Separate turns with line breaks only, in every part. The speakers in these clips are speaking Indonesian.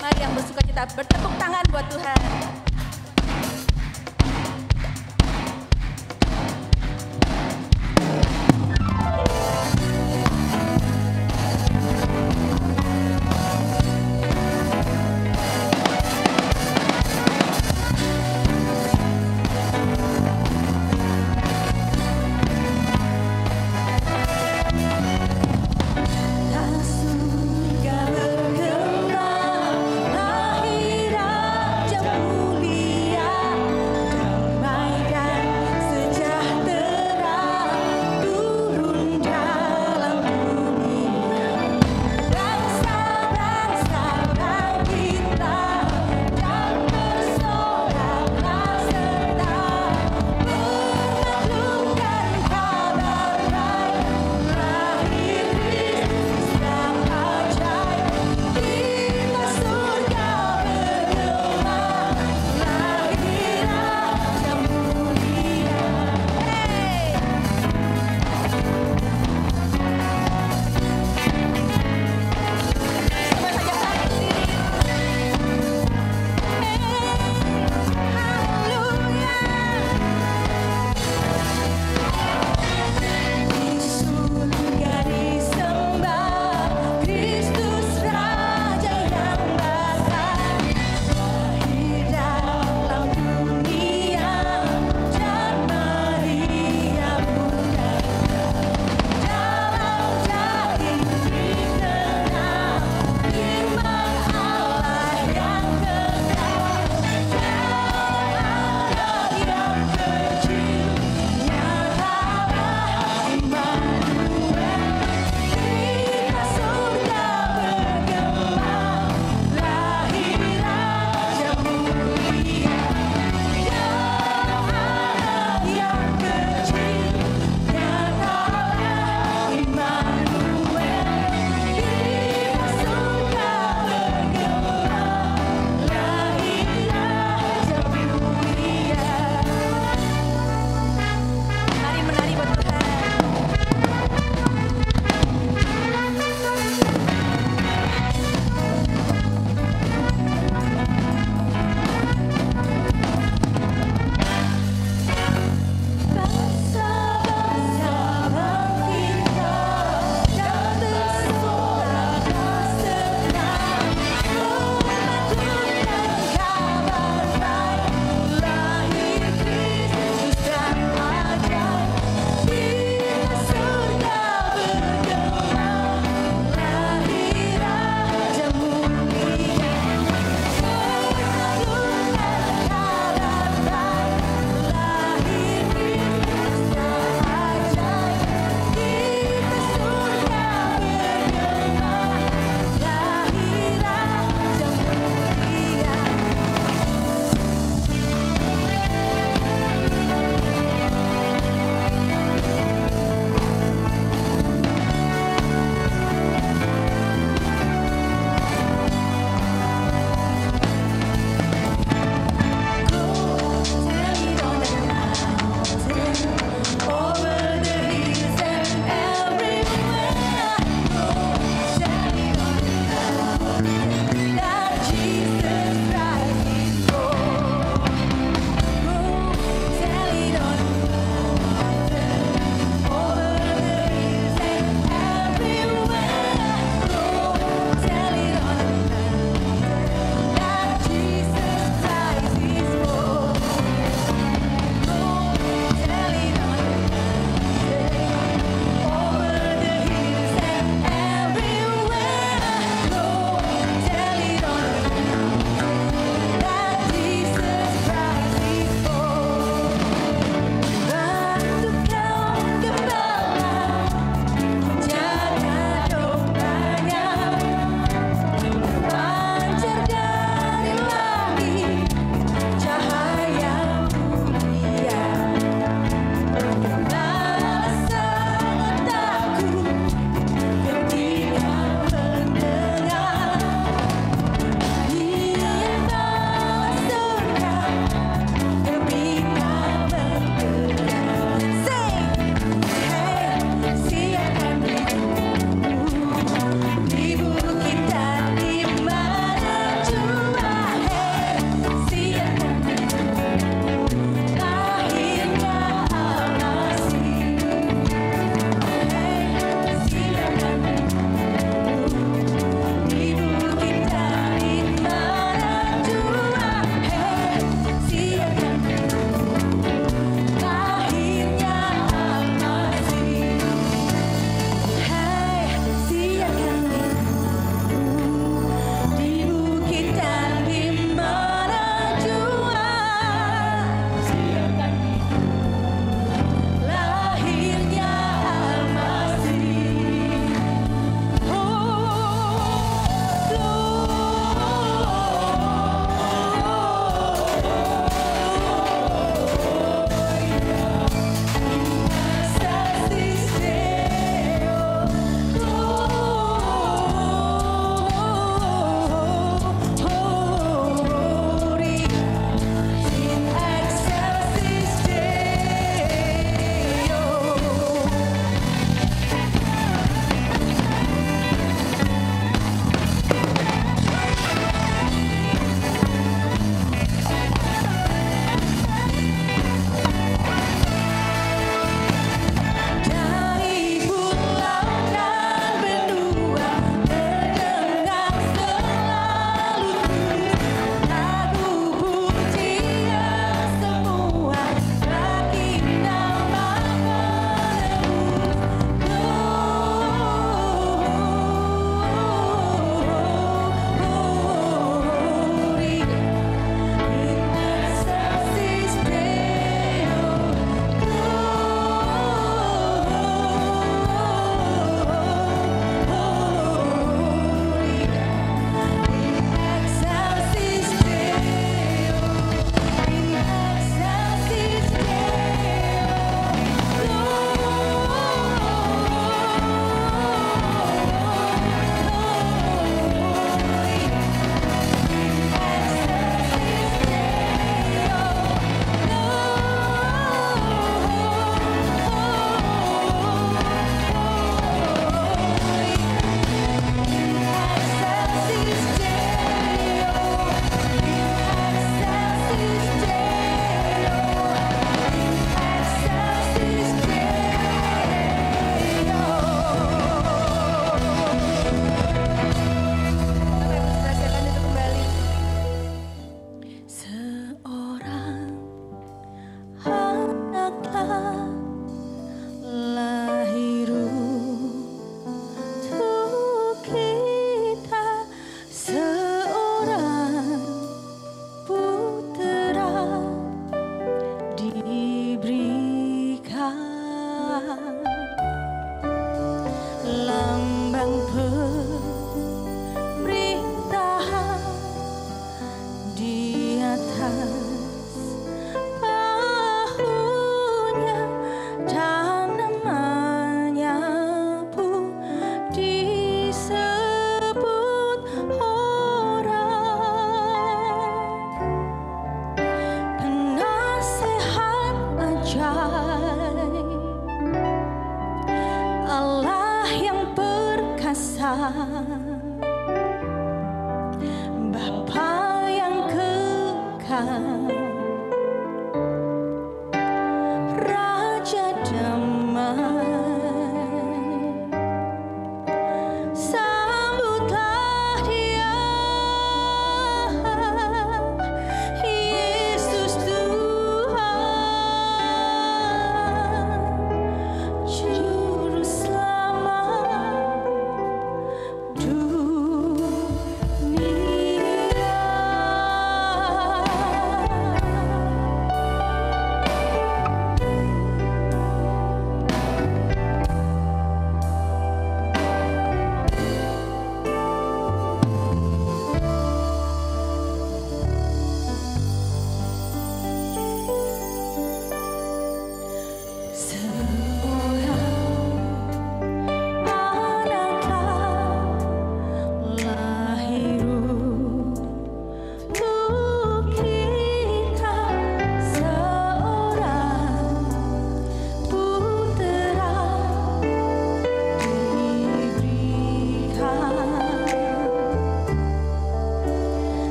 Mari yang bersuka cita bertepuk tangan buat Tuhan.
Surga bergerak, lahir Raja mulia.
Raja damai, sambutlah Dia, Yesus Tuhan, Juru Selamat dunia.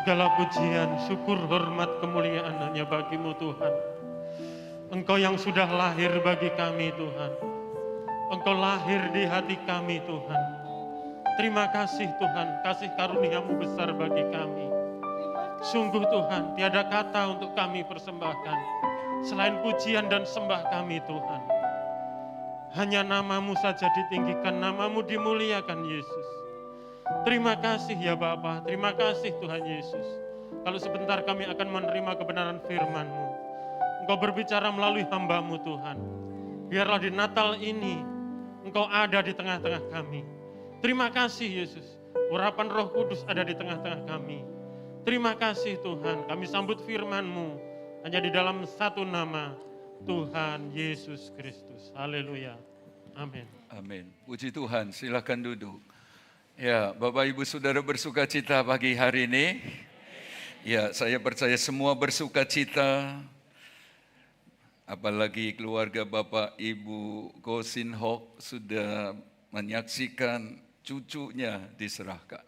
Segala pujian, syukur, hormat, kemuliaan hanya bagi-Mu Tuhan. Engkau yang sudah lahir bagi kami Tuhan. Engkau lahir di hati kami Tuhan. Terima kasih Tuhan, kasih karunia-Mu besar bagi kami. Sungguh Tuhan, tiada kata untuk kami persembahkan selain pujian dan sembah kami Tuhan. Hanya nama-Mu saja ditinggikan, nama-Mu dimuliakan Yesus. Terima kasih ya Bapa, terima kasih Tuhan Yesus. Kalau sebentar kami akan menerima kebenaran firman-Mu. Engkau berbicara melalui hamba-Mu Tuhan. Biarlah di Natal ini Engkau ada di tengah-tengah kami. Terima kasih Yesus, urapan Roh Kudus ada di tengah-tengah kami. Terima kasih Tuhan, kami sambut firman-Mu hanya di dalam satu nama, Tuhan Yesus Kristus. Haleluya. Amin.
Amin. Puji Tuhan, silakan duduk. Ya, Bapak Ibu Saudara bersuka cita pagi hari ini. Ya, saya percaya semua bersuka cita. Apalagi keluarga Bapak Ibu Go Sin Hock sudah menyaksikan cucunya diserahkan.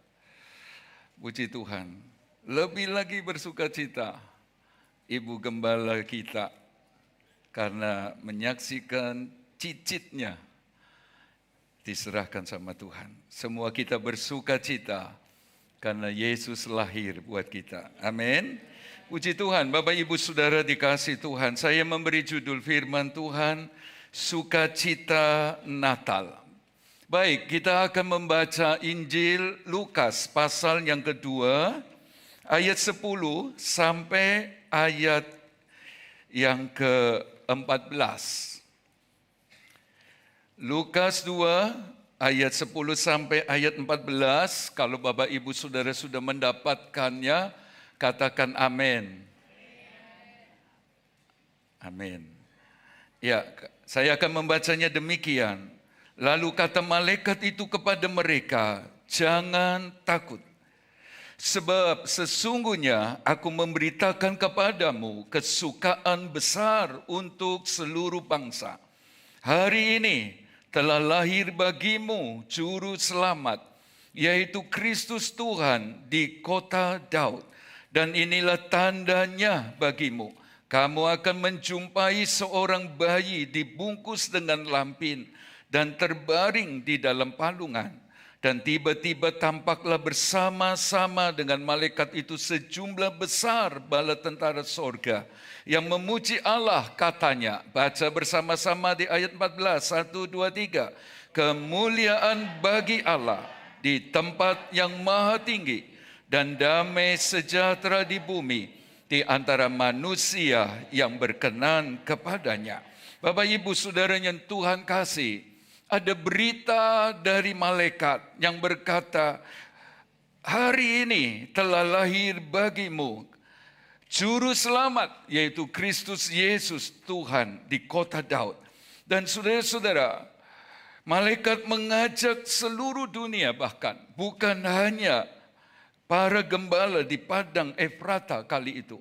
Puji Tuhan. Lebih lagi bersuka cita Ibu Gembala kita karena menyaksikan cicitnya diserahkan sama Tuhan. Semua kita bersuka cita karena Yesus lahir buat kita. Amin. Puji Tuhan, Bapak Ibu Saudara dikasih Tuhan. Saya memberi judul firman Tuhan, Sukacita Natal. Baik, kita akan membaca Injil Lukas pasal yang kedua, ayat 10 sampai ayat yang ke-14. Lukas 2 ayat 10 sampai ayat 14. Kalau Bapak Ibu Saudara sudah mendapatkannya, katakan amin. Amin. Ya, saya akan membacanya demikian. Lalu kata malaikat itu kepada mereka, jangan takut. Sebab sesungguhnya aku memberitakan kepadamu kesukaan besar untuk seluruh bangsa. Hari ini telah lahir bagimu juru selamat, yaitu Kristus Tuhan di kota Daud. Dan inilah tandanya bagimu. Kamu akan menjumpai seorang bayi dibungkus dengan lampin dan terbaring di dalam palungan. Dan tiba-tiba tampaklah bersama-sama dengan malaikat itu sejumlah besar bala tentara sorga yang memuji Allah, katanya. Baca bersama-sama di ayat 14, 1, 2, 3. Kemuliaan bagi Allah di tempat yang maha tinggi dan damai sejahtera di bumi di antara manusia yang berkenan kepadanya. Bapak Ibu Saudara yang Tuhan kasih, ada berita dari malaikat yang berkata, hari ini telah lahir bagimu Juru Selamat, yaitu Kristus Yesus Tuhan di kota Daud. Dan saudara-saudara, malaikat mengajak seluruh dunia, bahkan bukan hanya para gembala di padang Efrata kali itu,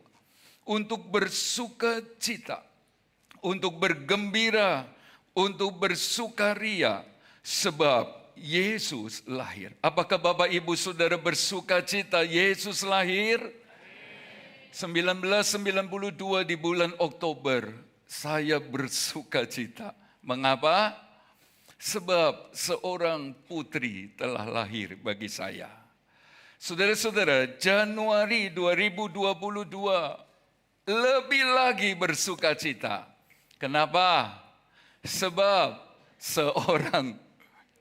untuk bersuka cita, untuk bergembira, untuk bersukaria, sebab Yesus lahir. Apakah Bapak Ibu Saudara bersuka cita Yesus lahir? 1992 di bulan Oktober, saya bersuka cita. Mengapa? Sebab seorang putri telah lahir bagi saya. Saudara-saudara, Januari 2022 lebih lagi bersuka cita. Kenapa? Sebab seorang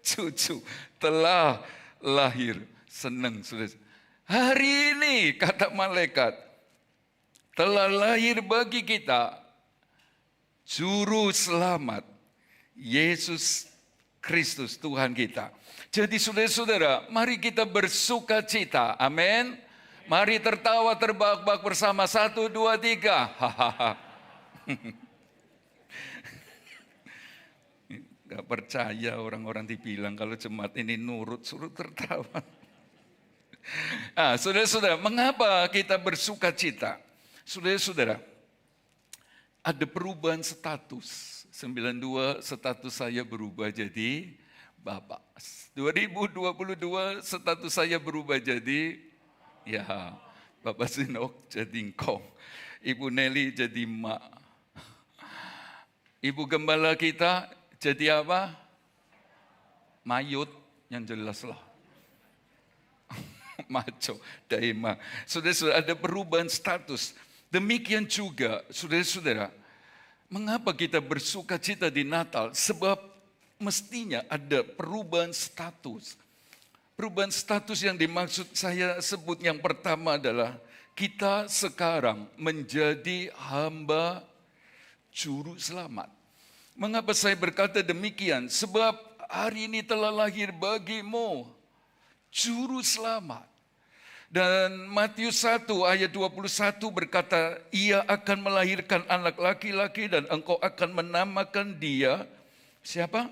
cucu telah lahir. Senang, saudara. Hari ini, kata malaikat, telah lahir bagi kita Juru Selamat, Yesus Kristus Tuhan kita. Jadi saudara-saudara, mari kita bersuka cita. Amin. Mari tertawa terbahak-bahak bersama. 1, 2, 3. Hahaha. Gak percaya orang-orang dibilang kalau jemaat ini nurut, suruh tertawa. Saudara-saudara, mengapa kita bersuka cita? Saudara-saudara, ada perubahan status. 92 status saya berubah jadi Bapak. 2022 status saya berubah jadi Bapak Zinok jadi engkong. Ibu Nelly jadi mak. Ibu gembala kita jadi apa? Mayut, yang jelas lah. Maco, daima. Saudara-saudara, ada perubahan status. Demikian juga, saudara-saudara, mengapa kita bersuka cita di Natal? Sebab mestinya ada perubahan status. Perubahan status yang dimaksud saya sebut yang pertama adalah kita sekarang menjadi hamba juru selamat. Mengapa saya berkata demikian? Sebab hari ini telah lahir bagimu juru selamat. Dan Matius 1 ayat 21 berkata, ia akan melahirkan anak laki-laki dan engkau akan menamakan dia, siapa?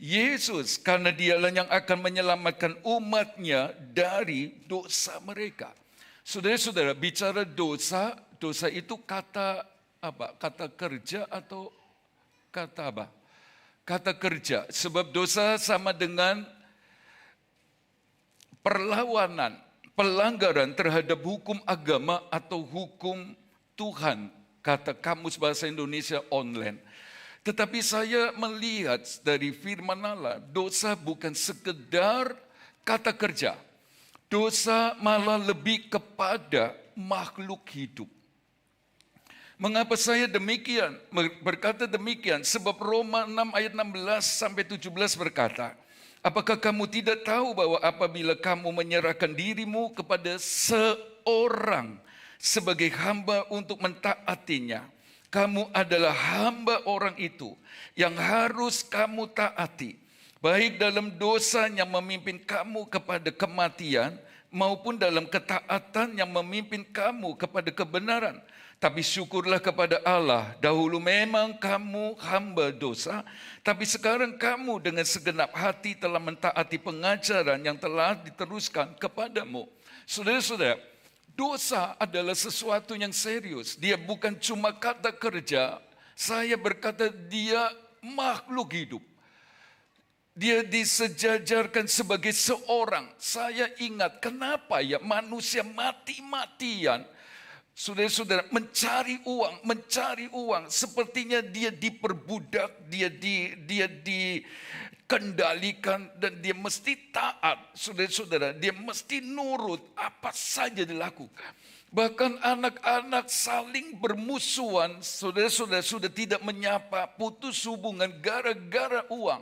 Yesus, karena dialah yang akan menyelamatkan umatnya dari dosa mereka. Saudara-saudara, bicara dosa, dosa itu kata apa? Kata kerja atau kata apa? Kata kerja. Sebab dosa sama dengan perlawanan, pelanggaran terhadap hukum agama atau hukum Tuhan. Kata Kamus Bahasa Indonesia online. Tetapi saya melihat dari firman Allah, dosa bukan sekedar kata kerja. Dosa malah lebih kepada makhluk hidup. Mengapa saya demikian? Berkata demikian, sebab Roma 6 ayat 16 sampai 17 berkata, apakah kamu tidak tahu bahwa apabila kamu menyerahkan dirimu kepada seorang sebagai hamba untuk mentaatinya, kamu adalah hamba orang itu yang harus kamu taati, baik dalam dosa yang memimpin kamu kepada kematian maupun dalam ketaatan yang memimpin kamu kepada kebenaran. Tapi syukurlah kepada Allah, dahulu memang kamu hamba dosa, tapi sekarang kamu dengan segenap hati telah mentaati pengajaran yang telah diteruskan kepadamu. Saudara-saudara, dosa adalah sesuatu yang serius. Dia bukan cuma kata kerja. Saya berkata dia makhluk hidup. Dia disejajarkan sebagai seorang. Saya ingat kenapa ya manusia mati-matian. Saudara-saudara, mencari uang. Sepertinya dia diperbudak, dia dikendalikan dan dia mesti taat. Saudara-saudara, dia mesti nurut apa saja dilakukan. Bahkan anak-anak saling bermusuhan, saudara-saudara sudah tidak menyapa, putus hubungan gara-gara uang.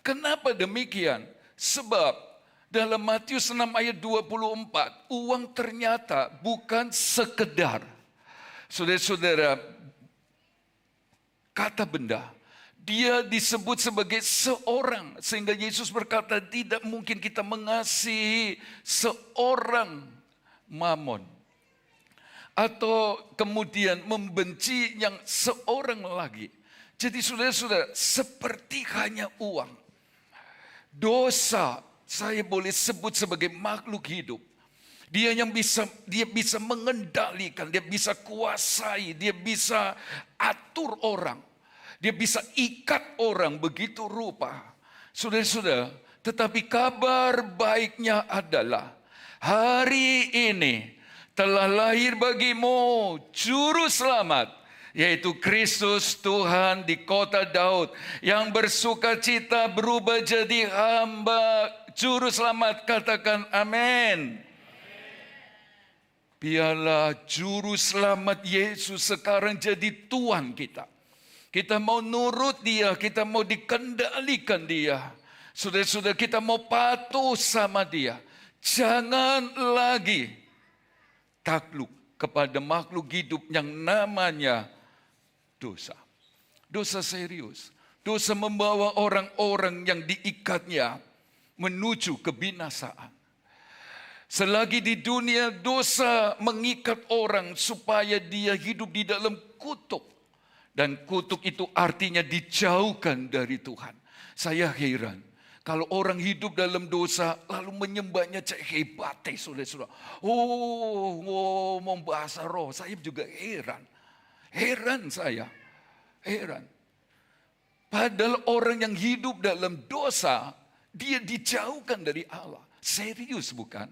Kenapa demikian? Sebab dalam Matius 6 ayat 24, uang ternyata bukan sekedar, saudara-saudara, kata benda. Dia disebut sebagai seorang. Sehingga Yesus berkata tidak mungkin kita mengasihi seorang mamon. Atau kemudian membenci yang seorang lagi. Jadi saudara-saudara, seperti hanya uang. Dosa saya boleh sebut sebagai makhluk hidup. Dia bisa mengendalikan, dia bisa kuasai, dia bisa atur orang. Dia bisa ikat orang begitu rupa. Saudara-saudara, tetapi kabar baiknya adalah hari ini telah lahir bagimu juru selamat, yaitu Kristus Tuhan di kota Daud, yang bersuka cita berubah jadi hamba juru selamat. Katakan amin. Biarlah juru selamat Yesus sekarang jadi Tuhan kita. Kita mau nurut dia, kita mau dikendalikan dia. Saudara-saudara, kita mau patuh sama dia. Jangan lagi takluk kepada makhluk hidup yang namanya dosa. Dosa serius. Dosa membawa orang-orang yang diikatnya menuju kebinasaan. Selagi di dunia dosa mengikat orang supaya dia hidup di dalam kutuk. Dan kutuk itu artinya dijauhkan dari Tuhan. Saya heran. Kalau orang hidup dalam dosa lalu menyembahnya cek hebat, saudara-saudara. Oh, membahasa roh. Saya juga heran. Heran saya. Heran. Padahal orang yang hidup dalam dosa, dia dijauhkan dari Allah. Serius bukan?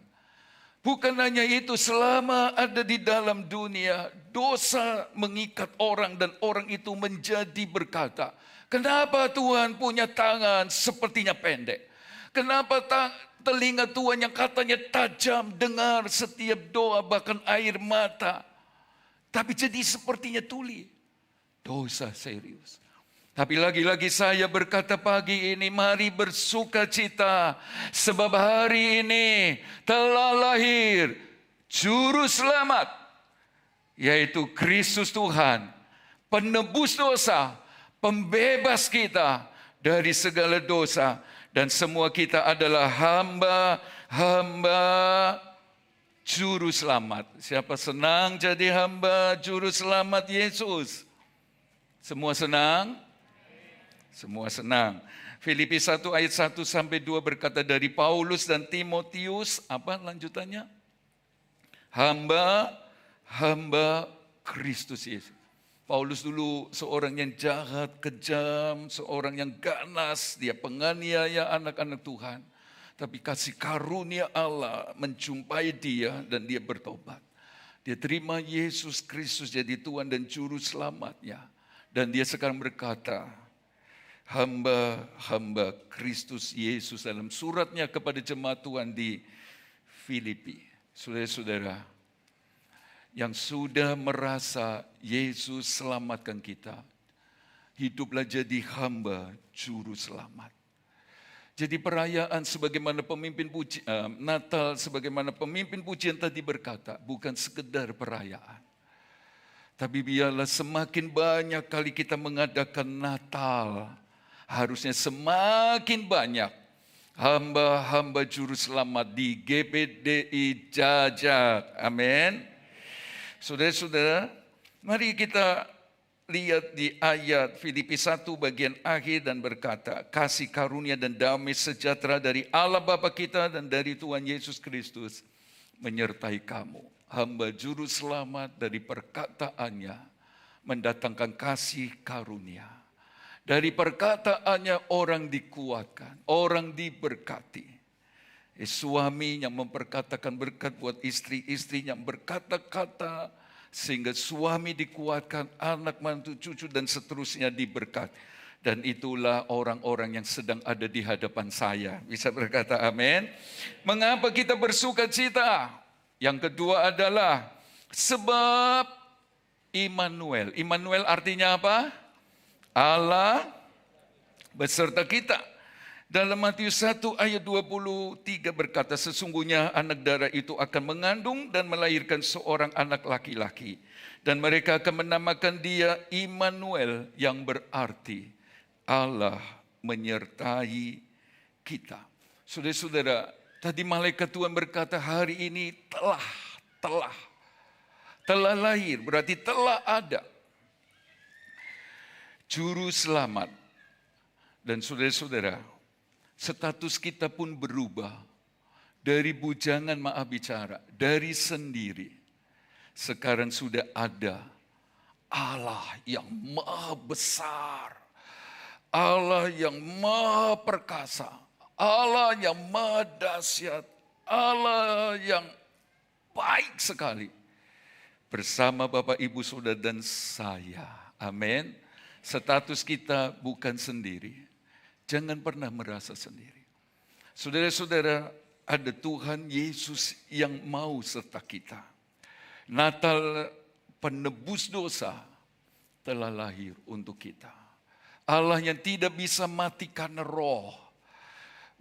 Bukan hanya itu, selama ada di dalam dunia, dosa mengikat orang dan orang itu menjadi berkata, kenapa Tuhan punya tangan sepertinya pendek? Kenapa telinga Tuhan yang katanya tajam dengar setiap doa bahkan air mata? Tapi jadi sepertinya tuli. Dosa serius. Tapi lagi-lagi saya berkata pagi ini, mari bersuka cita. Sebab hari ini telah lahir Juru Selamat, yaitu Kristus Tuhan, penebus dosa, pembebas kita dari segala dosa. Dan semua kita adalah hamba-hamba Juru Selamat. Siapa senang jadi hamba Juru Selamat Yesus? Semua senang? Semua senang. Filipi 1 ayat 1 sampai 2 berkata, dari Paulus dan Timotius, apa lanjutannya? Hamba Kristus Yesus. Paulus dulu seorang yang jahat, kejam, seorang yang ganas, dia penganiaya anak-anak Tuhan. Tapi kasih karunia Allah menjumpai dia dan dia bertobat. Dia terima Yesus Kristus jadi Tuhan dan Juru Selamatnya. Dan dia sekarang berkata, hamba Kristus Yesus dalam suratnya kepada jemaat Tuhan di Filipi. Saudara-saudara, yang sudah merasa Yesus selamatkan kita, hiduplah jadi hamba Juru Selamat. Jadi perayaan sebagaimana pemimpin Natal, sebagaimana pemimpin pujian tadi berkata, bukan sekedar perayaan. Tapi biarlah semakin banyak kali kita mengadakan Natal, harusnya semakin banyak hamba-hamba Juru Selamat di GPDI Jajak. Amin. Saudara-saudara, mari kita lihat di ayat Filipi 1 bagian akhir dan berkata, kasih karunia dan damai sejahtera dari Allah Bapa kita dan dari Tuhan Yesus Kristus menyertai kamu. Hamba Juru Selamat dari perkataannya mendatangkan kasih karunia. Dari perkataannya orang dikuatkan, orang diberkati. Suami yang memperkatakan berkat buat istri-istrinya berkata-kata sehingga suami dikuatkan, anak, mantu, cucu dan seterusnya diberkati. Dan itulah orang-orang yang sedang ada di hadapan saya. Bisa berkata amin. Mengapa kita bersuka cita? Yang kedua adalah sebab Immanuel. Immanuel artinya apa? Allah beserta kita. Dalam Matius 1 ayat 23 berkata, sesungguhnya anak darah itu akan mengandung dan melahirkan seorang anak laki-laki. Dan mereka akan menamakan dia Immanuel, yang berarti Allah menyertai kita. Saudara-saudara, tadi malaikat Tuhan berkata hari ini telah lahir, berarti telah ada Juru Selamat. Dan saudara-saudara, status kita pun berubah dari bujangan maaf bicara, dari sendiri. Sekarang sudah ada Allah yang maha besar, Allah yang maha perkasa, Allah yang maha dahsyat, Allah yang baik sekali. Bersama Bapak, Ibu, Saudara dan saya. Amin. Status kita bukan sendiri. Jangan pernah merasa sendiri. Saudara-saudara, ada Tuhan Yesus yang mau serta kita. Natal penebus dosa telah lahir untuk kita. Allah yang tidak bisa mati karena roh,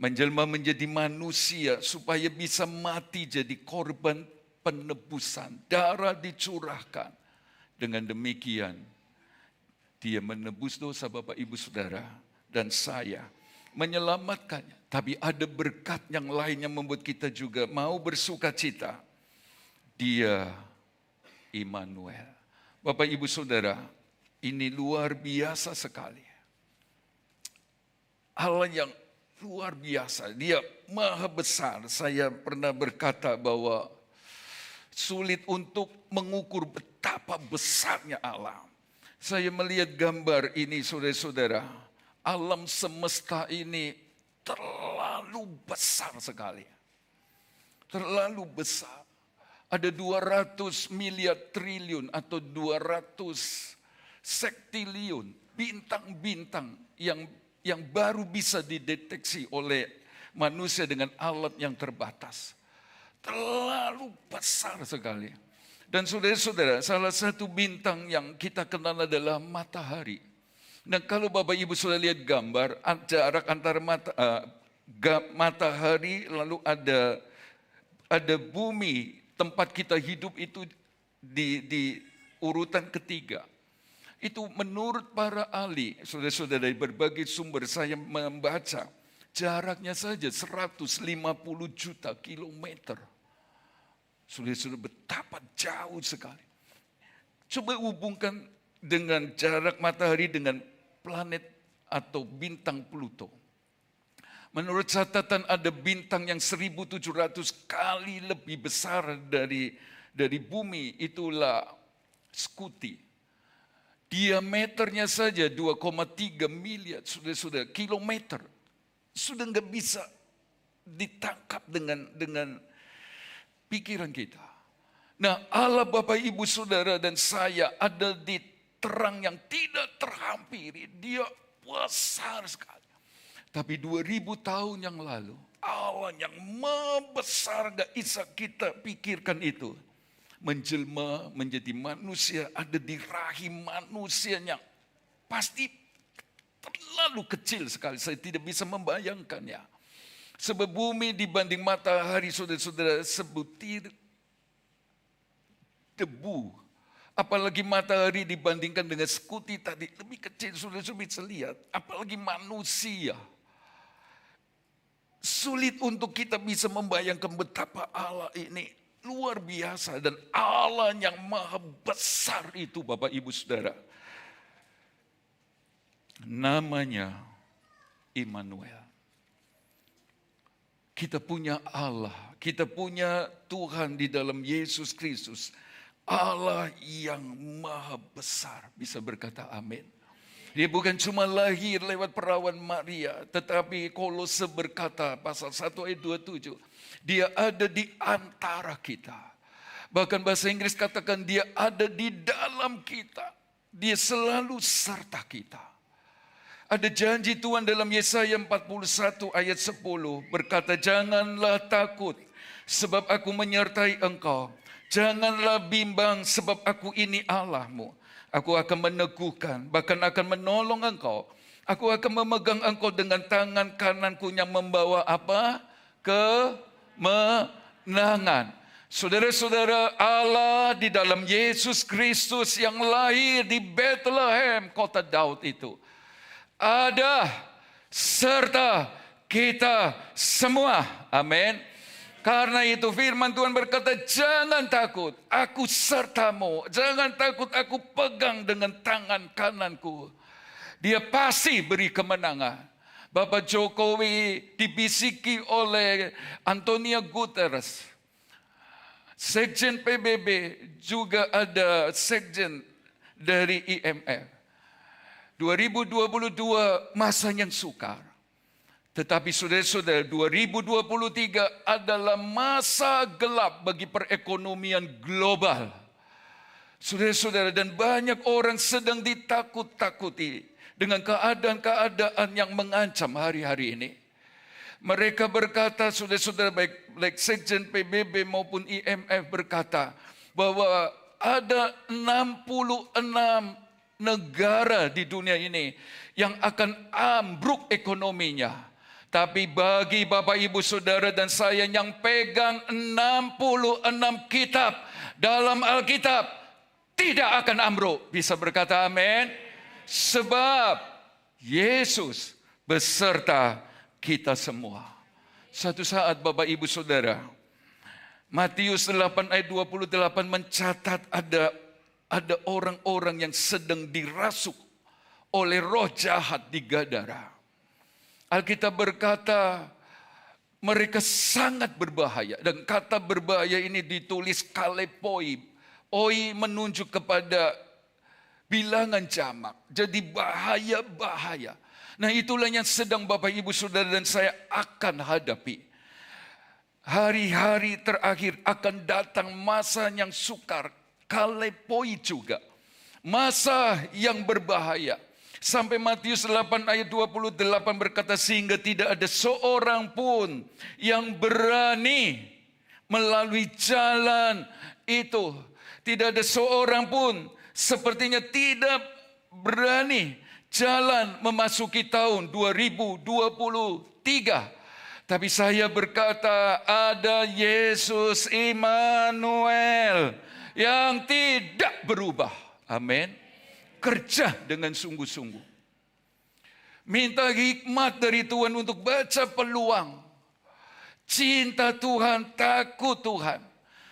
menjelma menjadi manusia supaya bisa mati jadi korban penebusan. Darah dicurahkan. Dengan demikian, dia menebus dosa Bapak, Ibu, Saudara dan saya, menyelamatkannya. Tapi ada berkat yang lain yang membuat kita juga mau bersuka cita. Dia Immanuel. Bapak, Ibu, Saudara, ini luar biasa sekali. Allah yang luar biasa, dia maha besar. Saya pernah berkata bahwa sulit untuk mengukur betapa besarnya Allah. Saya melihat gambar ini, saudara-saudara. Alam semesta ini terlalu besar sekali. terlalu besar. Ada 200 miliar triliun atau 200 sektiliun bintang-bintang yang baru bisa dideteksi oleh manusia dengan alat yang terbatas. Terlalu besar sekali. Dan saudara-saudara, salah satu bintang yang kita kenal adalah matahari. Dan kalau Bapak Ibu sudah lihat gambar, jarak antara matahari lalu ada bumi, tempat kita hidup itu di urutan ketiga. Itu menurut para ahli, saudara-saudara, dari berbagai sumber saya membaca, jaraknya saja 150 juta kilometer. Saudara-saudara, betapa jauh sekali. Coba hubungkan dengan jarak matahari dengan planet atau bintang Pluto. Menurut catatan ada bintang yang 1.700 kali lebih besar dari bumi, itulah Scuti. Diameternya saja 2,3 miliar, saudara-saudara, kilometer. Sudah nggak bisa ditangkap dengan pikiran kita. Nah, Allah Bapak Ibu Saudara dan saya ada di terang yang tidak terhampiri. Dia besar sekali. Tapi 2000 tahun yang lalu, Allah yang membesar gak bisa kita pikirkan itu, menjelma menjadi manusia, ada di rahim manusia yang pasti terlalu kecil sekali. Saya tidak bisa membayangkannya. Sebab bumi dibanding matahari, saudara-saudara, sebutir debu. Apalagi matahari dibandingkan dengan Scuti tadi, lebih kecil, saudara-saudara bisa lihat. Apalagi manusia. Sulit untuk kita bisa membayangkan betapa Allah ini luar biasa. Dan Allah yang maha besar itu, Bapak Ibu Saudara. Namanya Immanuel. Kita punya Allah, kita punya Tuhan di dalam Yesus Kristus. Allah yang maha besar, bisa berkata amin. Dia bukan cuma lahir lewat perawan Maria, tetapi Kolose berkata pasal 1 ayat 27, dia ada di antara kita. Bahkan bahasa Inggris katakan dia ada di dalam kita. Dia selalu serta kita. Ada janji Tuhan dalam Yesaya 41 ayat 10 berkata, janganlah takut sebab aku menyertai engkau. Janganlah bimbang sebab aku ini Allahmu. Aku akan meneguhkan, bahkan akan menolong engkau. Aku akan memegang engkau dengan tangan kananku yang membawa apa? Kemenangan. Saudara-saudara, Allah di dalam Yesus Kristus yang lahir di Bethlehem, kota Daud itu, ada serta kita semua. Amin. Karena itu firman Tuhan berkata, jangan takut, aku sertamu. Jangan takut, aku pegang dengan tangan kananku. Dia pasti beri kemenangan. Bapak Jokowi dibisiki oleh Antonio Guterres. Sekjen PBB, juga ada sekjen dari IMF. 2022 masa yang sukar. Tetapi saudara-saudara, 2023 adalah masa gelap bagi perekonomian global. Saudara-saudara, dan banyak orang sedang ditakut-takuti dengan keadaan-keadaan yang mengancam hari-hari ini. Mereka berkata, saudara-saudara, baik Sekjen PBB maupun IMF berkata bahwa ada 66 negara di dunia ini yang akan ambruk ekonominya. Tapi bagi Bapak Ibu Saudara dan saya yang pegang 66 kitab dalam Alkitab, tidak akan ambruk. Bisa berkata amin? Sebab Yesus beserta kita semua. Suatu saat Bapak Ibu Saudara, Matius 8 ayat 28 mencatat ada orang-orang yang sedang dirasuk oleh roh jahat di Gadara. Alkitab berkata mereka sangat berbahaya. Dan kata berbahaya ini ditulis kalepoi. Oi menunjuk kepada bilangan jamak. Jadi bahaya-bahaya. Nah itulah yang sedang Bapak Ibu Saudara dan saya akan hadapi. hari-hari terakhir akan datang masa yang sukar, kalepoi juga. Masa yang berbahaya. Sampai Matius 8 ayat 28 berkata, sehingga tidak ada seorang pun yang berani melalui jalan itu. Tidak ada seorang pun sepertinya tidak berani jalan memasuki tahun 2023. Tapi saya berkata, ada Yesus Immanuel yang tidak berubah. Amin. Kerja dengan sungguh-sungguh. Minta hikmat dari Tuhan untuk baca peluang. Cinta Tuhan, takut Tuhan,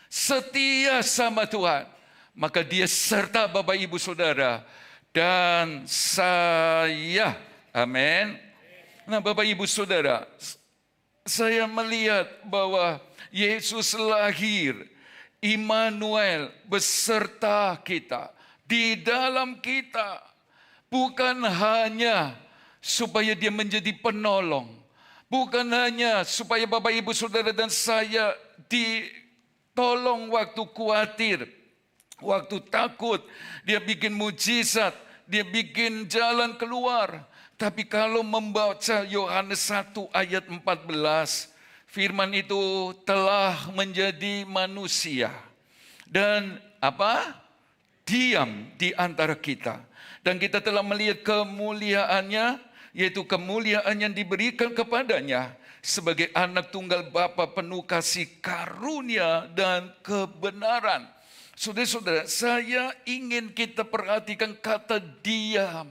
setia sama Tuhan. Maka dia serta Bapak Ibu Saudara dan saya. Amin. Nah Bapak Ibu Saudara, saya melihat bahwa Yesus lahir, Immanuel beserta kita, di dalam kita. Bukan hanya supaya dia menjadi penolong, bukan hanya supaya Bapak Ibu Saudara dan saya ditolong waktu khawatir, waktu takut. Dia bikin mujizat, dia bikin jalan keluar. Tapi kalau membaca Yohanes 1 ayat 14, firman itu telah menjadi manusia dan diam di antara kita. Dan kita telah melihat kemuliaannya, yaitu kemuliaan yang diberikan kepadanya sebagai anak tunggal Bapa penuh kasih karunia dan kebenaran. Saudara-saudara, saya ingin kita perhatikan kata diam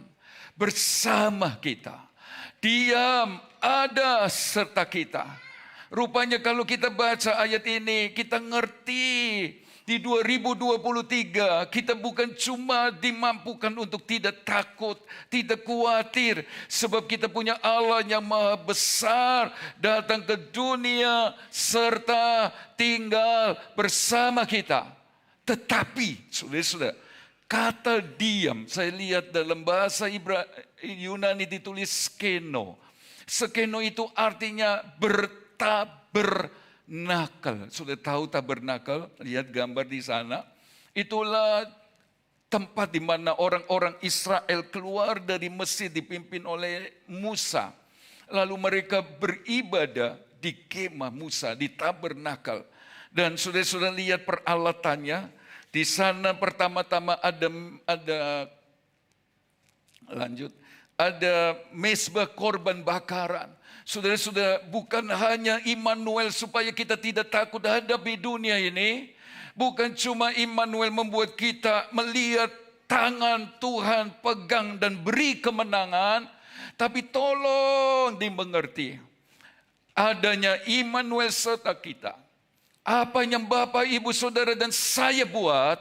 bersama kita. Diam ada serta kita. Rupanya kalau kita baca ayat ini, kita ngerti di 2023 kita bukan cuma dimampukan untuk tidak takut, tidak khawatir. Sebab kita punya Allah yang maha besar datang ke dunia serta tinggal bersama kita. Tetapi, saudara-saudara, kata diam, saya lihat dalam bahasa Yunani ditulis skeno. Skeno itu artinya bertabernakal. Sudah tahu tabernakel? Lihat gambar di sana. Itulah tempat di mana orang-orang Israel keluar dari Mesir dipimpin oleh Musa. Lalu mereka beribadah di kemah Musa, di tabernakel. Dan saudara-saudara lihat peralatannya. Di sana pertama-tama ada mezbah korban bakaran. Saudara-saudara, bukan hanya Immanuel supaya kita tidak takut hadapi dunia ini. Bukan cuma Immanuel membuat kita melihat tangan Tuhan pegang dan beri kemenangan. Tapi tolong dimengerti. Adanya Immanuel serta kita. Apa yang Bapak, Ibu, Saudara dan saya buat,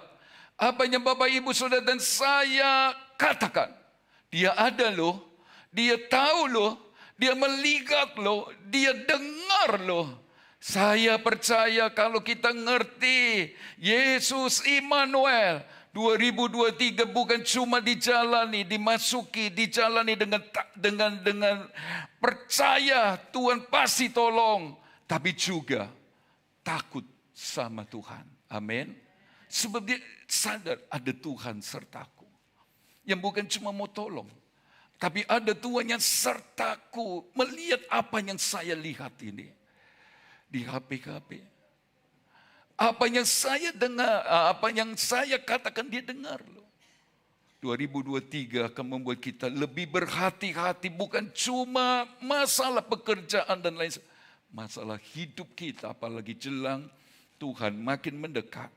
apa yang Bapak, Ibu, Saudara dan saya katakan, dia ada loh, dia tahu loh, dia melihat loh, dia dengar loh. Saya percaya kalau kita ngerti Yesus Immanuel 2023 bukan cuma dijalani, dimasuki, dijalani dengan percaya Tuhan pasti tolong, tapi juga takut sama Tuhan. Amin. Sebab dia sadar ada Tuhan sertaku. Yang bukan cuma mau tolong. Tapi ada Tuhan yang sertaku. Melihat apa yang saya lihat ini. Di HP. Apa yang saya dengar. Apa yang saya katakan dia dengar loh. 2023 akan membuat kita lebih berhati-hati. Bukan cuma masalah pekerjaan dan lain sebagainya. Masalah hidup kita, apalagi jelang Tuhan makin mendekat.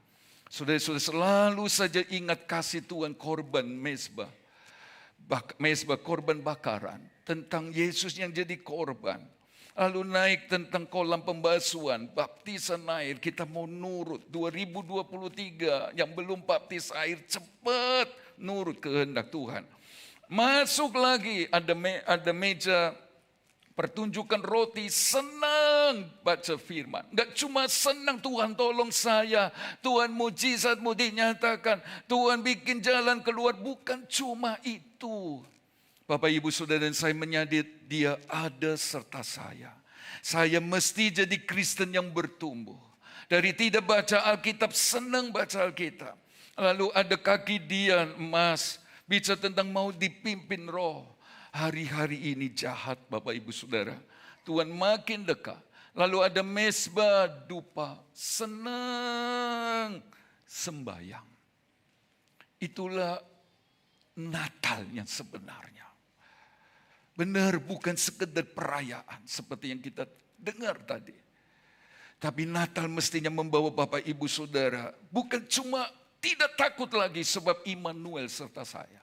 Saudara-saudara selalu saja ingat kasih Tuhan korban mezbah korban bakaran. Tentang Yesus yang jadi korban. Lalu naik tentang kolam pembasuhan, baptisan air. Kita mau nurut 2023 yang belum baptis air cepat nurut kehendak Tuhan. Masuk lagi ada meja pertunjukan roti, senang baca firman. Enggak cuma senang Tuhan tolong saya, Tuhan mujizatmu dinyatakan, Tuhan bikin jalan keluar. Bukan cuma itu. Bapak, Ibu, Saudara dan saya menyadari dia ada serta saya. Saya mesti jadi Kristen yang bertumbuh. Dari tidak baca Alkitab, senang baca Alkitab. Lalu ada kaki Dian emas, bicara tentang mau dipimpin roh. Hari-hari ini jahat Bapak Ibu Saudara. Tuhan makin dekat. Lalu ada mesbah dupa, senang sembayang. Itulah Natal yang sebenarnya. Benar, bukan sekedar perayaan seperti yang kita dengar tadi. Tapi Natal mestinya membawa Bapak Ibu Saudara bukan cuma tidak takut lagi sebab Immanuel serta saya.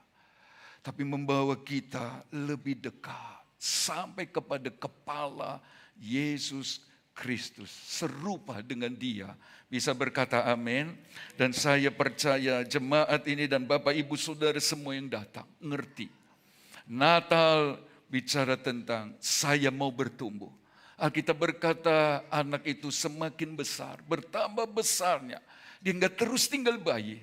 Tapi membawa kita lebih dekat sampai kepada kepala Yesus Kristus. Serupa dengan Dia. Bisa berkata amin. Dan saya percaya jemaat ini dan Bapak Ibu Saudara semua yang datang ngerti. Natal bicara tentang saya mau bertumbuh. Alkitab berkata anak itu semakin besar, bertambah besarnya. Dia enggak terus tinggal bayi,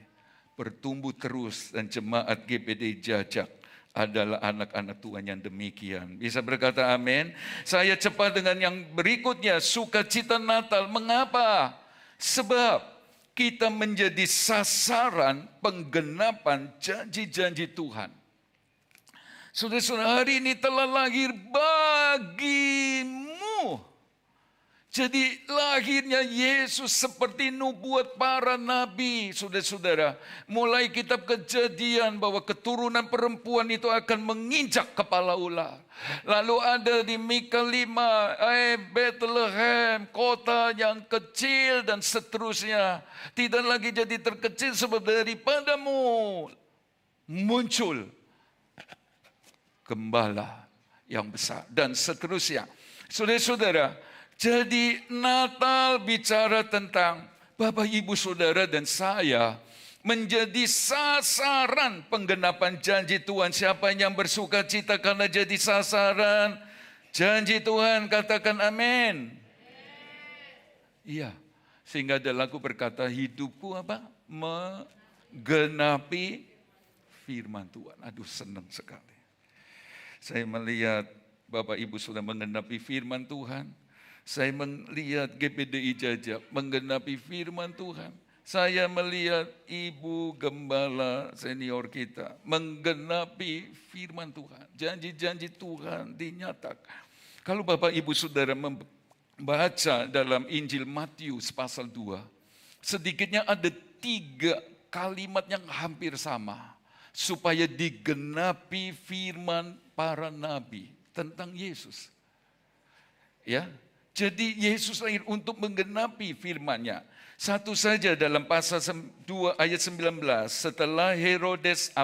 bertumbuh terus. Dan jemaat GPD Jajak adalah anak-anak Tuhan yang demikian. Bisa berkata amin. Saya cepat dengan yang berikutnya, sukacita Natal. Mengapa? Sebab kita menjadi sasaran penggenapan janji-janji Tuhan. Saudara-saudara, hari ini telah lahir bagimu. Jadi lahirnya Yesus seperti nubuat para nabi, saudara-saudara. Mulai kitab Kejadian bahwa keturunan perempuan itu akan menginjak kepala ular. Lalu ada di Mika 5, Bethlehem, kota yang kecil dan seterusnya. Tidak lagi jadi terkecil sebab daripadamu muncul gembala yang besar dan seterusnya. Saudara-saudara, jadi Natal bicara tentang Bapak Ibu Saudara dan saya menjadi sasaran penggenapan janji Tuhan. Siapa yang bersuka cita karena jadi sasaran janji Tuhan, katakan amin. Iya, sehingga ada lagu berkata hidupku apa? Menggenapi firman Tuhan. Aduh, senang sekali. Saya melihat Bapak Ibu sudah menggenapi firman Tuhan. Saya melihat GPDI Jajak menggenapi firman Tuhan. Saya melihat Ibu Gembala senior kita menggenapi firman Tuhan. Janji-janji Tuhan dinyatakan. Kalau Bapak Ibu Saudara membaca dalam Injil Matius pasal 2, sedikitnya ada 3 kalimat yang hampir sama. Supaya digenapi firman para nabi tentang Yesus. Ya, jadi Yesus lahir untuk menggenapi firman-Nya. Satu saja dalam pasal 2 ayat 19. Setelah Herodes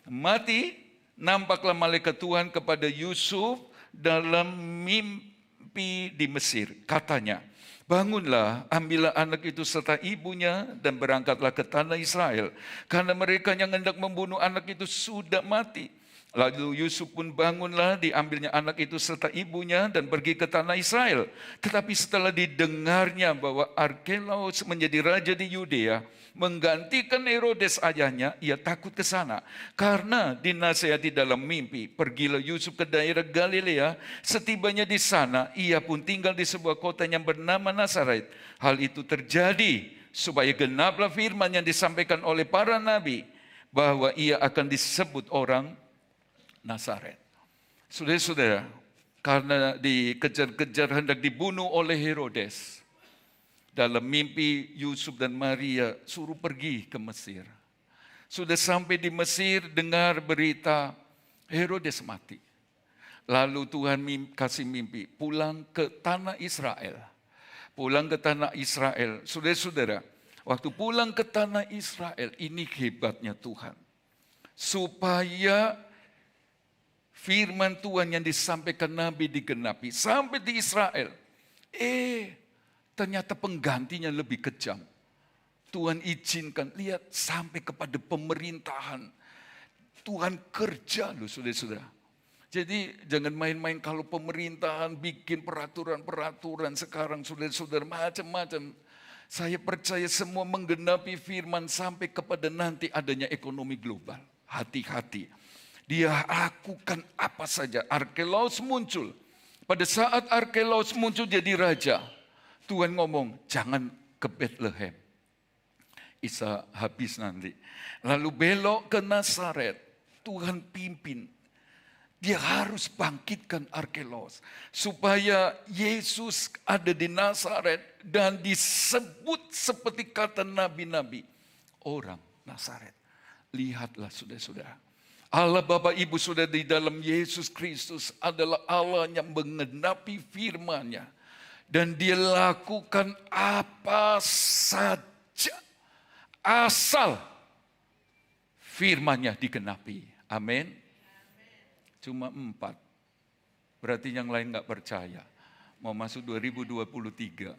mati, nampaklah malaikat Tuhan kepada Yusuf dalam mimpi di Mesir. Katanya, bangunlah, ambillah anak itu serta ibunya dan berangkatlah ke tanah Israel. Karena mereka yang hendak membunuh anak itu sudah mati. Lalu Yusuf pun bangunlah, diambilnya anak itu serta ibunya dan pergi ke tanah Israel. Tetapi setelah didengarnya bahwa Arkelaus menjadi raja di Yudea, menggantikan Herodes ayahnya, ia takut ke sana. Karena dinasihati dalam mimpi, pergilah Yusuf ke daerah Galilea. Setibanya di sana, ia pun tinggal di sebuah kota yang bernama Nazaret. Hal itu terjadi supaya genaplah firman yang disampaikan oleh para nabi, bahwa ia akan disebut orang Nazaret. Saudara-saudara, karena dikejar-kejar hendak dibunuh oleh Herodes, dalam mimpi Yusuf dan Maria suruh pergi ke Mesir. Sudah sampai di Mesir, dengar berita Herodes mati. Lalu Tuhan kasih mimpi, pulang ke tanah Israel. Pulang ke tanah Israel. Saudara-saudara, waktu pulang ke tanah Israel, ini hebatnya Tuhan. Supaya firman Tuhan yang disampaikan Nabi digenapi. Sampai di Israel. Ternyata penggantinya lebih kejam. Tuhan izinkan, lihat sampai kepada pemerintahan. Tuhan kerja loh saudara-saudara. Jadi jangan main-main kalau pemerintahan bikin peraturan-peraturan sekarang saudara-saudara macam-macam. Saya percaya semua menggenapi firman sampai kepada nanti adanya ekonomi global. Hati-hati. Dia lakukan apa saja. Arkelaus muncul Pada saat Arkelos muncul jadi raja, Tuhan ngomong, jangan ke Bethlehem. Isa habis nanti. Lalu belok ke Nazaret. Tuhan pimpin. Dia harus bangkitkan Arkelos. Supaya Yesus ada di Nazaret. Dan disebut seperti kata nabi-nabi. Orang Nazaret. Lihatlah saudara-saudara. Allah Bapa Ibu Saudara di dalam Yesus Kristus adalah Allah yang menggenapi firman-Nya. Dan Dia lakukan apa saja. Asal firman-Nya digenapi. Amin. Cuma 4. Berarti yang lain nggak percaya. Mau masuk 2023.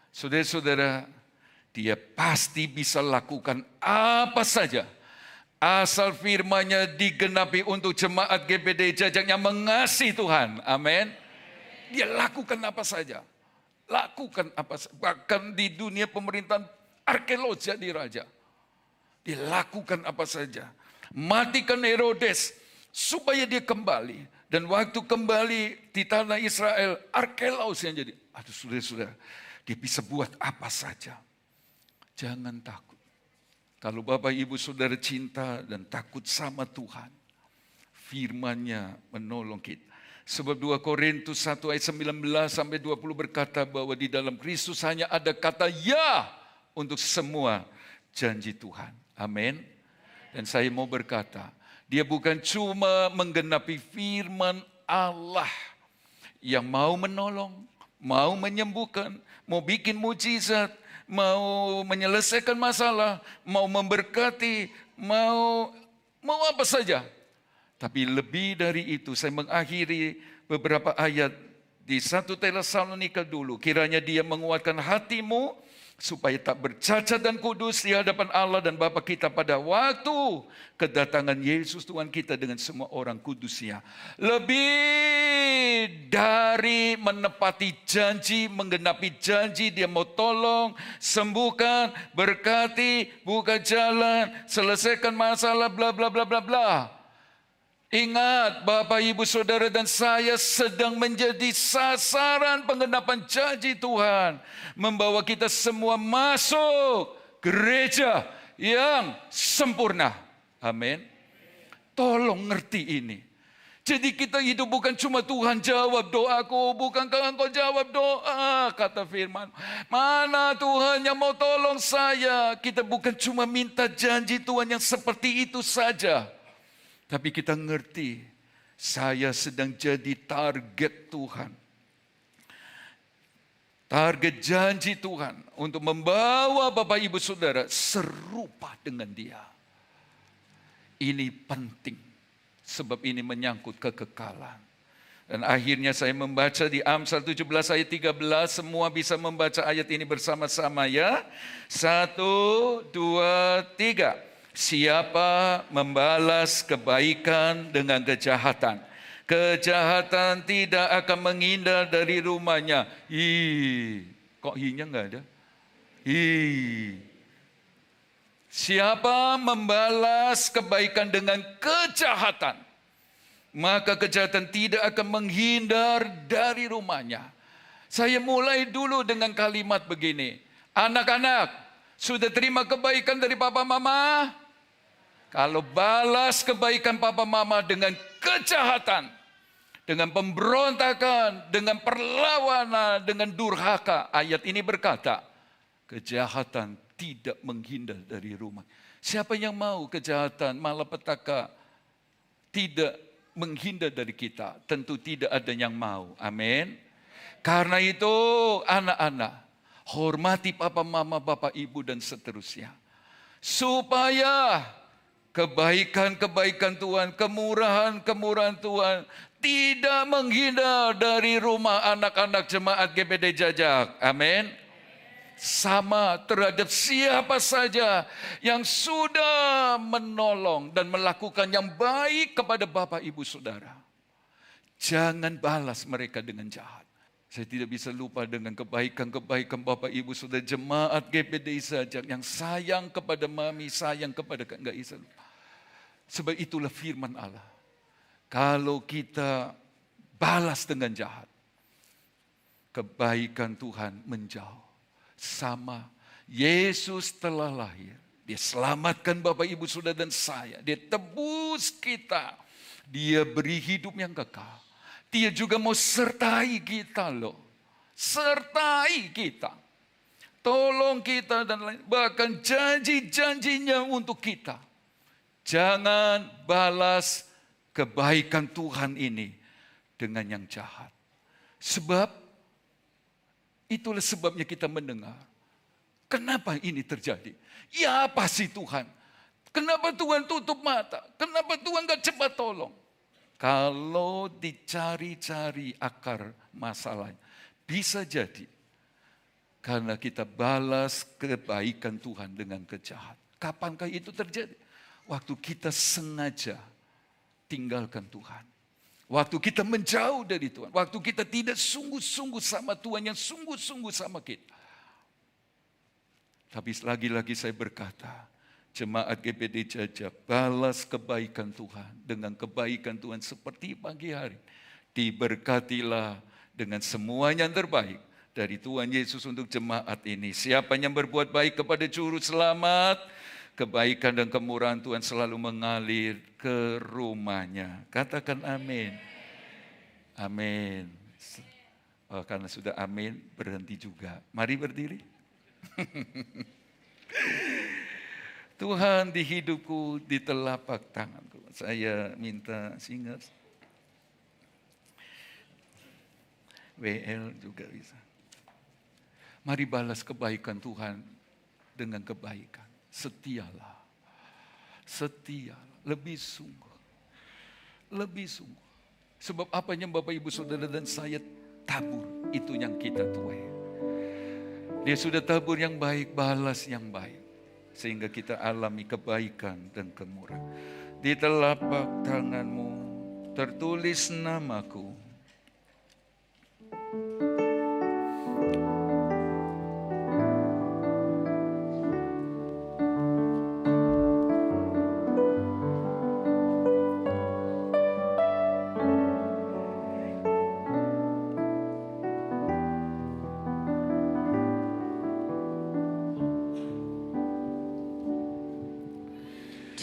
Saudara-saudara, Dia pasti bisa lakukan apa saja. Asal firman-Nya digenapi untuk jemaat GBD Jajak yang mengasihi Tuhan. Amin. Dia lakukan apa saja. Lakukan apa saja. Bahkan di dunia pemerintahan Arkelos jadi raja. Dia lakukan apa saja. Matikan Herodes supaya dia kembali. Dan waktu kembali di tanah Israel, Arkelos yang jadi. Aduh saudara-saudara, dia bisa buat apa saja. Jangan takut. Kalau Bapak Ibu Saudara cinta dan takut sama Tuhan, firman-Nya menolong kita. Sebab 2 Korintus 1 ayat 19 sampai 20 berkata bahwa di dalam Kristus hanya ada kata ya untuk semua janji Tuhan. Amin. Dan saya mau berkata, Dia bukan cuma menggenapi firman Allah yang mau menolong, mau menyembuhkan, mau bikin mujizat, mau menyelesaikan masalah, mau memberkati, mau apa saja. Tapi lebih dari itu, saya mengakhiri beberapa ayat di 1 Tesalonika dulu. Kiranya Dia menguatkan hatimu supaya tak bercacat dan kudus di hadapan Allah dan Bapa kita pada waktu kedatangan Yesus Tuhan kita dengan semua orang kudusnya. Lebih dari menepati janji, menggenapi janji, Dia mau tolong, sembuhkan, berkati, buka jalan, selesaikan masalah, bla bla bla bla bla. Ingat, Bapak, Ibu, Saudara, dan saya sedang menjadi sasaran penggenapan janji Tuhan. Membawa kita semua masuk gereja yang sempurna. Amin. Tolong ngerti ini. Jadi kita hidup bukan cuma Tuhan jawab doaku, bukankah Engkau jawab doa, kata firman. Mana Tuhan yang mau tolong saya? Kita bukan cuma minta janji Tuhan yang seperti itu saja. Tapi kita ngerti, saya sedang jadi target Tuhan. Target janji Tuhan untuk membawa Bapak Ibu Saudara serupa dengan Dia. Ini penting, sebab ini menyangkut kekekalan. Dan akhirnya saya membaca di Amsal 17 ayat 13, semua bisa membaca ayat ini bersama-sama ya. 1, 2, 3. Siapa membalas kebaikan dengan kejahatan, kejahatan tidak akan menghindar dari rumahnya. Kok hi-nya enggak ada? Siapa membalas kebaikan dengan kejahatan, maka kejahatan tidak akan menghindar dari rumahnya. Saya mulai dulu dengan kalimat begini. Anak-anak, sudah terima kebaikan dari papa mama? Kalau balas kebaikan papa mama dengan kejahatan, dengan pemberontakan, dengan perlawanan, dengan durhaka. Ayat ini berkata, kejahatan tidak menghindar dari rumah. Siapa yang mau kejahatan, malapetaka tidak menghindar dari kita? Tentu tidak ada yang mau. Amin. Karena itu anak-anak, hormati papa mama, bapak ibu dan seterusnya. Supaya kebaikan-kebaikan Tuhan, kemurahan-kemurahan Tuhan tidak menghindar dari rumah anak-anak jemaat GBD Jajak. Amin. Sama terhadap siapa saja yang sudah menolong dan melakukan yang baik kepada Bapak Ibu Saudara. Jangan balas mereka dengan jahat. Saya tidak bisa lupa dengan kebaikan-kebaikan Bapak Ibu Saudara jemaat GBD Jajak yang sayang kepada mami, sayang kepada enggak bisa lupa. Sebab itulah firman Allah. Kalau kita balas dengan jahat. Kebaikan Tuhan menjauh. Sama Yesus telah lahir. Dia selamatkan Bapak, Ibu, Saudara dan saya. Dia tebus kita. Dia beri hidup yang kekal. Dia juga mau sertai kita loh. Sertai kita. Tolong kita dan lain. Bahkan janji-janjinya untuk kita. Jangan balas kebaikan Tuhan ini dengan yang jahat. Sebab itulah sebabnya kita mendengar. Kenapa ini terjadi? Ya apa sih Tuhan? Kenapa Tuhan tutup mata? Kenapa Tuhan gak cepat tolong? Kalau dicari-cari akar masalahnya, bisa jadi karena kita balas kebaikan Tuhan dengan kejahatan. Kapankah itu terjadi? Waktu kita sengaja tinggalkan Tuhan. Waktu kita menjauh dari Tuhan. Waktu kita tidak sungguh-sungguh sama Tuhan yang sungguh-sungguh sama kita. Tapi lagi-lagi saya berkata, jemaat GPD Jajak, balas kebaikan Tuhan dengan kebaikan Tuhan seperti pagi hari. Diberkatilah dengan semuanya yang terbaik dari Tuhan Yesus untuk jemaat ini. Siapa yang berbuat baik kepada juru selamat, kebaikan dan kemurahan Tuhan selalu mengalir ke rumahnya. Katakan amin. Amin. Oh, karena sudah amin, berhenti juga. Mari berdiri. Tuhan di hidupku, di telapak tanganku. Saya minta singers. WL juga bisa. Mari balas kebaikan Tuhan dengan kebaikan. Setialah. Setialah. Lebih sungguh. Lebih sungguh. Sebab apa yang Bapak, Ibu, Saudara dan saya tabur, itu yang kita tuai. Dia sudah tabur yang baik, balas yang baik. Sehingga kita alami kebaikan dan kemurahan. Di telapak tanganmu tertulis namaku.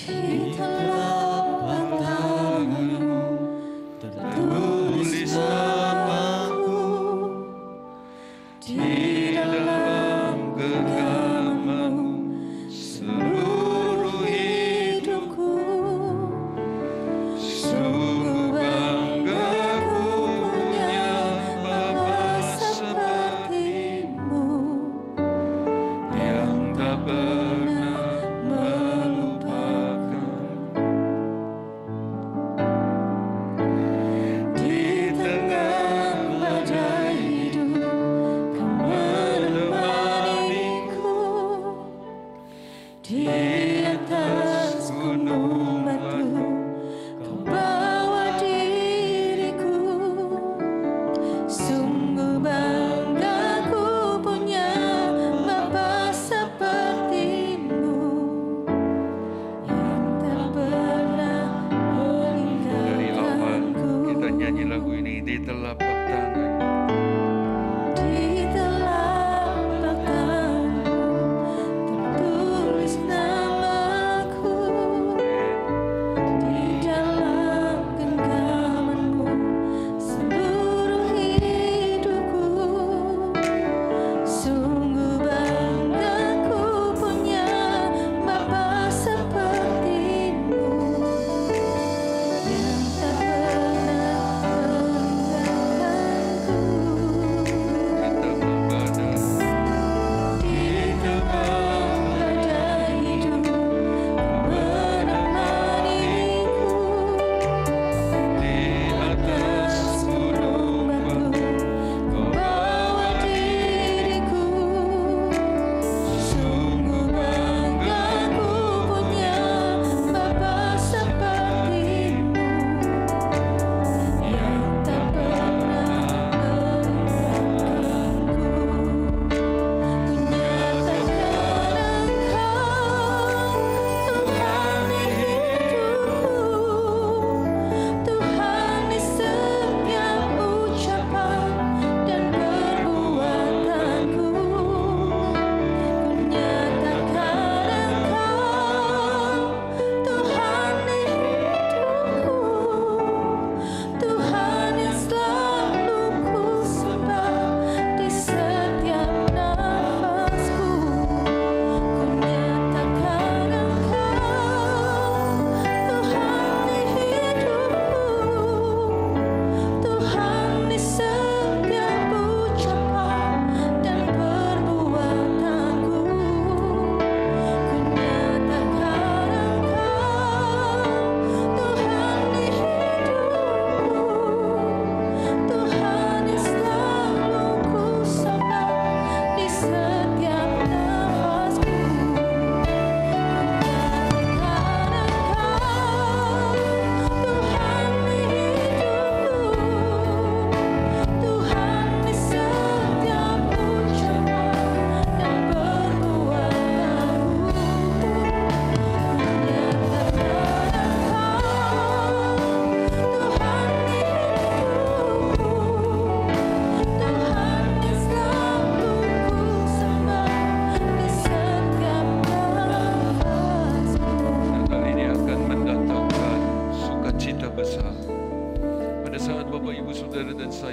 Di telapak tanganmu tertulis namaku, di dalam genggamanmu seluruh hidupku. Sungguh bangga ku punya Bapa sepertimu, yang tak pernah ku.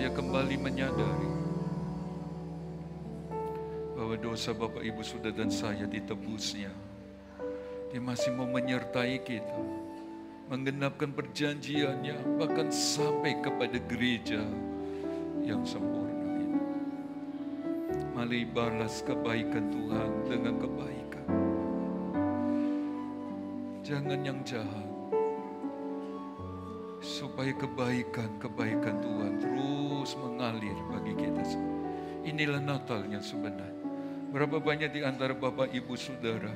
saya kembali menyadari bahwa dosa Bapak Ibu Saudara dan saya ditebusnya. Dia masih mau menyertai kita, menggenapkan perjanjiannya, bahkan sampai kepada gereja yang sempurna itu. Mari balas kebaikan Tuhan dengan kebaikan. Jangan yang jahat, supaya kebaikan-kebaikan Tuhan terus mengalir bagi kita semua. Inilah Natalnya sebenarnya. Berapa banyak di antara Bapak Ibu Saudara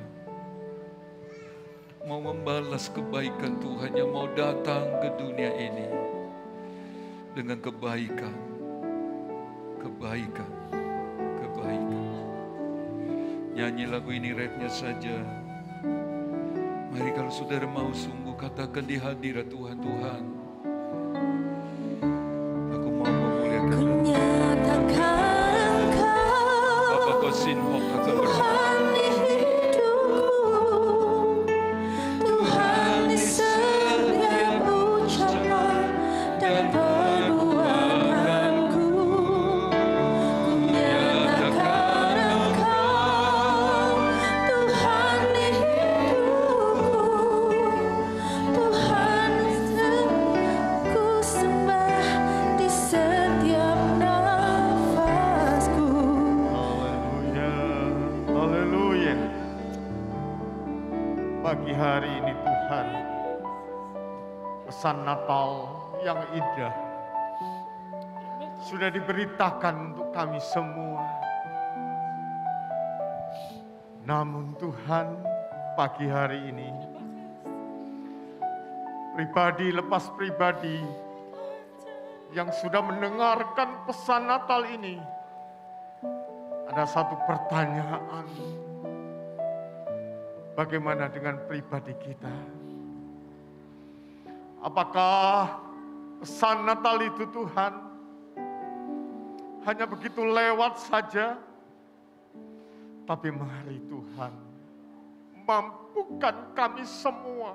mau membalas kebaikan Tuhan yang mau datang ke dunia ini dengan kebaikan, kebaikan, kebaikan. Nyanyi lagu ini refnya saja. Mari kalau saudara mau sungguh katakan di hadirat Tuhan, Tuhan, aku mau memuliakan
Ku nyatakan Engkau
Bapa kau sinhok akan berhati.
Tuhan di hidupku, Tuhan di setiap ucapan dan perbuatanku. Ku nyatakan Engkau Tuhan di hidupku, Tuhan ku sembah di setiap nafasku.
Haleluya, haleluya. Pagi hari ini Tuhan, pesan Natal yang indah sudah diberitakan untuk kami semua. Namun Tuhan, pagi hari ini, pribadi lepas pribadi yang sudah mendengarkan pesan Natal ini, ada satu pertanyaan. Bagaimana dengan pribadi kita? Apakah pesan Natal itu Tuhan hanya begitu lewat saja? Tapi mari Tuhan, mampukan kami semua,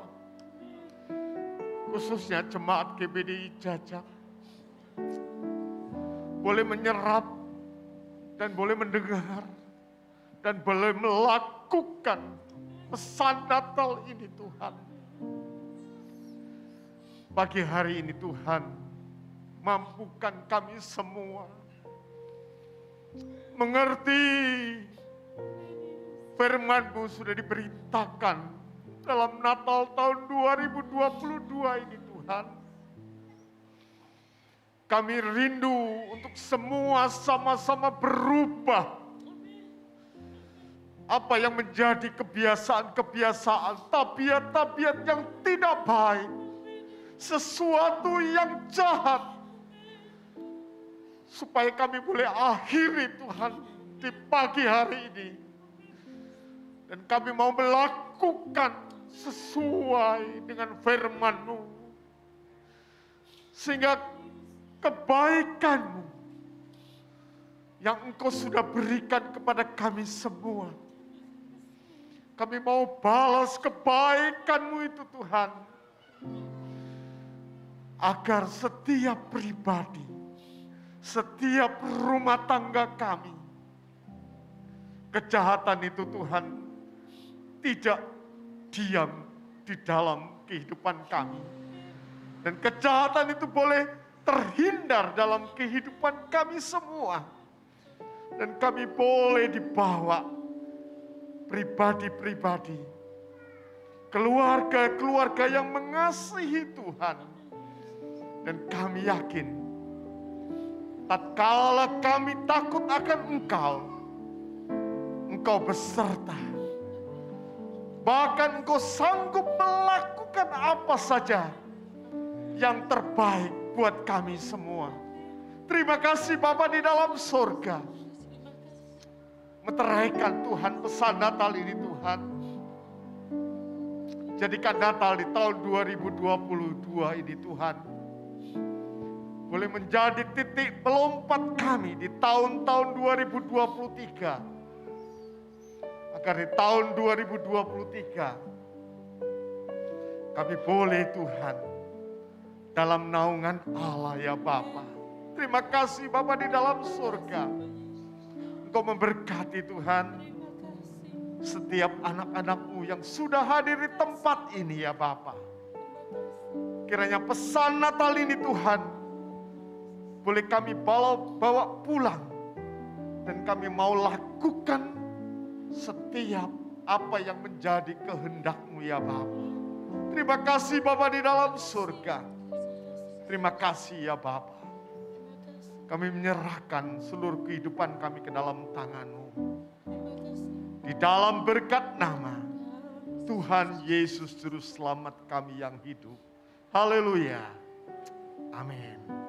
khususnya jemaat GBDI Jajak, boleh menyerap dan boleh mendengar dan boleh melakukan pesan Natal ini Tuhan. Pagi hari ini Tuhan, mampukan kami semua mengerti firman-Mu sudah diberitakan dalam Natal tahun 2022 ini Tuhan. Kami rindu untuk semua sama-sama berubah. Apa yang menjadi kebiasaan-kebiasaan, tabiat-tabiat yang tidak baik, sesuatu yang jahat, supaya kami boleh akhiri Tuhan di pagi hari ini. Dan kami mau melakukan sesuai dengan firman-Mu, sehingga kebaikan-Mu yang Engkau sudah berikan kepada kami semua, kami mau balas kebaikan-Mu itu Tuhan, agar setiap pribadi, setiap rumah tangga kami, kejahatan itu Tuhan tidak diam di dalam kehidupan kami. Dan kejahatan itu boleh terhindar dalam kehidupan kami semua. Dan kami boleh dibawa pribadi-pribadi, keluarga-keluarga yang mengasihi Tuhan. Dan kami yakin, tatkala kami takut akan Engkau beserta. Bahkan Engkau sanggup melakukan apa saja yang terbaik buat kami semua. Terima kasih Bapa di dalam surga. Meteraikan Tuhan pesan Natal ini Tuhan. Jadikan Natal di tahun 2022 ini Tuhan boleh menjadi titik melompat kami di tahun-tahun 2023. Agar di tahun 2023 kami boleh Tuhan dalam naungan Allah ya Bapa.
Terima kasih Bapa di dalam surga. Engkau memberkati Tuhan setiap anak-anak-Mu yang sudah hadir di tempat ini ya Bapa. Kiranya pesan Natal ini Tuhan boleh kami bawa pulang. Dan kami mau lakukan setiap apa yang menjadi kehendak-Mu ya Bapa. Terima kasih Bapa di dalam surga. Terima kasih ya Bapa. Kami menyerahkan seluruh kehidupan kami ke dalam tangan-Mu. Di dalam berkat nama Tuhan Yesus Juru Selamat kami yang hidup. Haleluya. Amin.